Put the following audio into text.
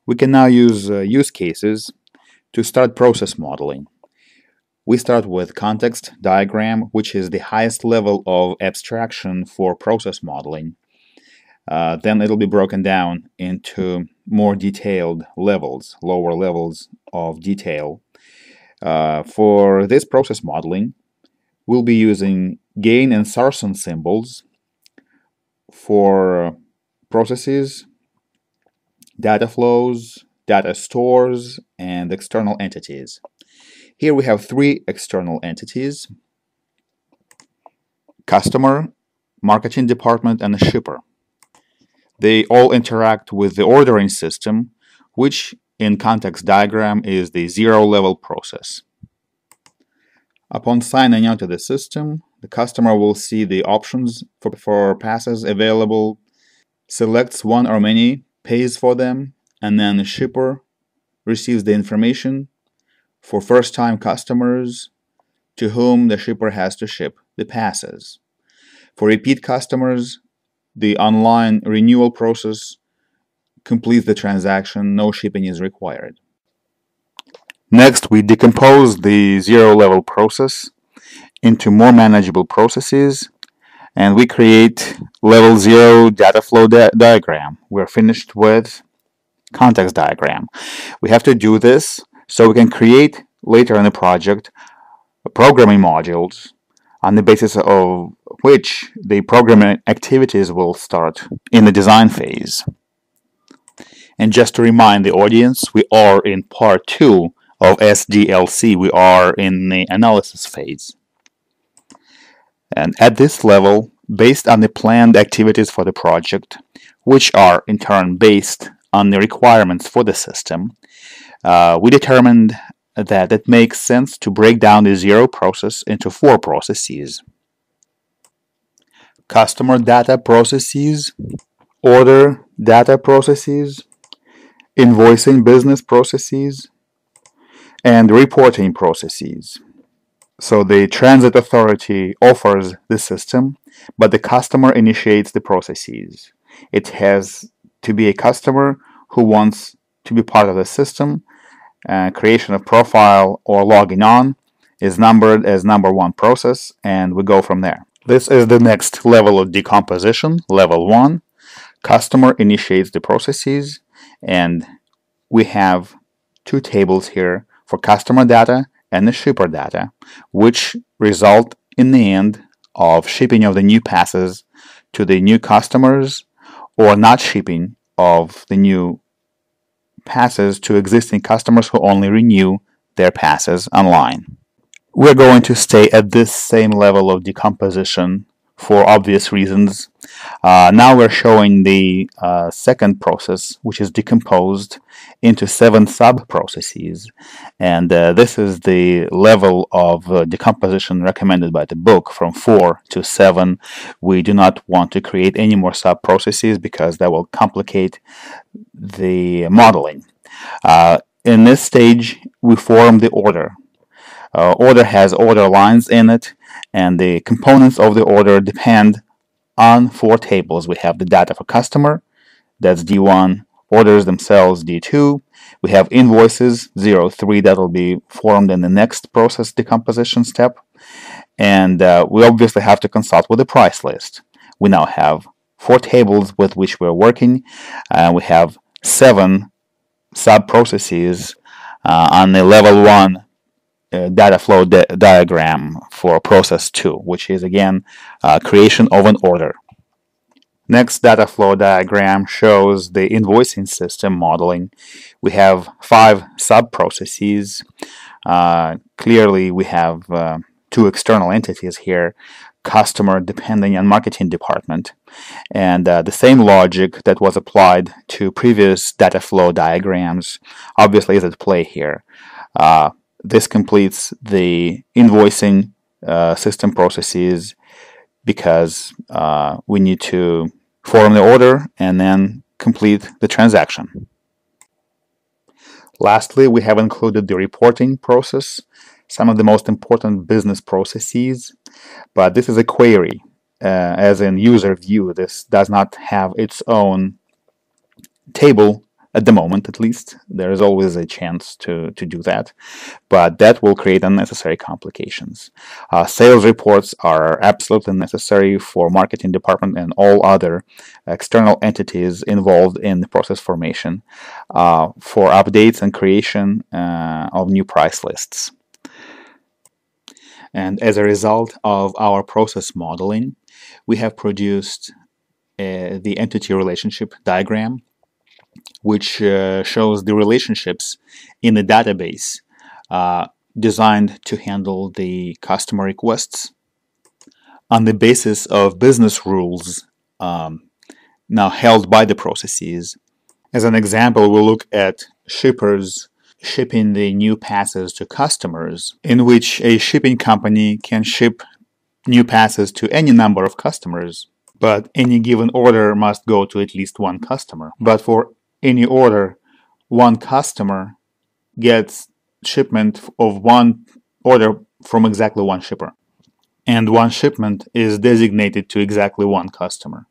We can now use use cases to start process modeling. We start with context diagram, which is the highest level of abstraction for process modeling. Then it'll be broken down into more detailed levels, lower levels of detail. For this process modeling, we'll be using gain and Sarson symbols for processes, data flows, data stores, and external entities. Here we have three external entities: customer, marketing department, and a shipper. They all interact with the ordering system, which in context diagram is the zero-level process. Upon signing onto the system, the customer will see the options for passes available, selects one or many, pays for them, and then the shipper receives the information for first-time customers to whom the shipper has to ship the passes. For repeat customers, the online renewal process completes the transaction, no shipping is required. Next, we decompose the zero-level process into more manageable processes, and we create level 0 data flow diagram. We're finished with context diagram. We have to do this so we can create later in the project programming modules on the basis of which the programming activities will start in the design phase. And just to remind the audience, we are in part 2 of SDLC. We are in the analysis phase. And at this level, based on the planned activities for the project, which are in turn based on the requirements for the system, we determined that it makes sense to break down the zero process into 4 processes: customer data processes, order data processes, invoicing business processes, and reporting processes. So the transit authority offers the system, but the customer initiates the processes. It has to be a customer who wants to be part of the system. Creation of profile or logging on is numbered as number 1 process, and we go from there. This is the next level of decomposition, level 1. Customer initiates the processes, and we have 2 tables here for customer data and the shipper data, which result in the end of shipping of the new passes to the new customers or not shipping of the new passes to existing customers who only renew their passes online. We're going to stay at this same level of decomposition for obvious reasons. Now we're showing the second process, which is decomposed into 7 sub-processes, and this is the level of decomposition recommended by the book, from 4 to 7. We do not want to create any more sub-processes because that will complicate the modeling. In this stage, we form the order. Order has order lines in it, and the components of the order depend on 4 tables. We have the data for customer, that's D1, orders themselves, D2. We have invoices, 03, that will be formed in the next process decomposition step. And we obviously have to consult with the price list. We now have 4 tables with which we're working. We have 7 sub-processes on the level 1 data flow diagram for process 2, which is again creation of an order. Next data flow diagram shows the invoicing system modeling. We have 5 sub-processes. Clearly we have 2 external entities here, customer depending on marketing department, and the same logic that was applied to previous data flow diagrams obviously is at play here. This completes the invoicing system processes because we need to form the order and then complete the transaction. Lastly, we have included the reporting process, some of the most important business processes, but this is a query, as in user view. This does not have its own table At the moment, at least, there is always a chance to do that, but that will create unnecessary complications. Sales reports are absolutely necessary for marketing department and all other external entities involved in the process formation for updates and creation of new price lists. And as a result of our process modeling, we have produced the entity relationship diagram, which shows the relationships in the database designed to handle the customer requests on the basis of business rules now held by the processes. As an example, we'll look at shippers shipping the new passes to customers, in which a shipping company can ship new passes to any number of customers, but any given order must go to at least one customer. But for any order, one customer gets shipment of one order from exactly one shipper, and one shipment is designated to exactly one customer.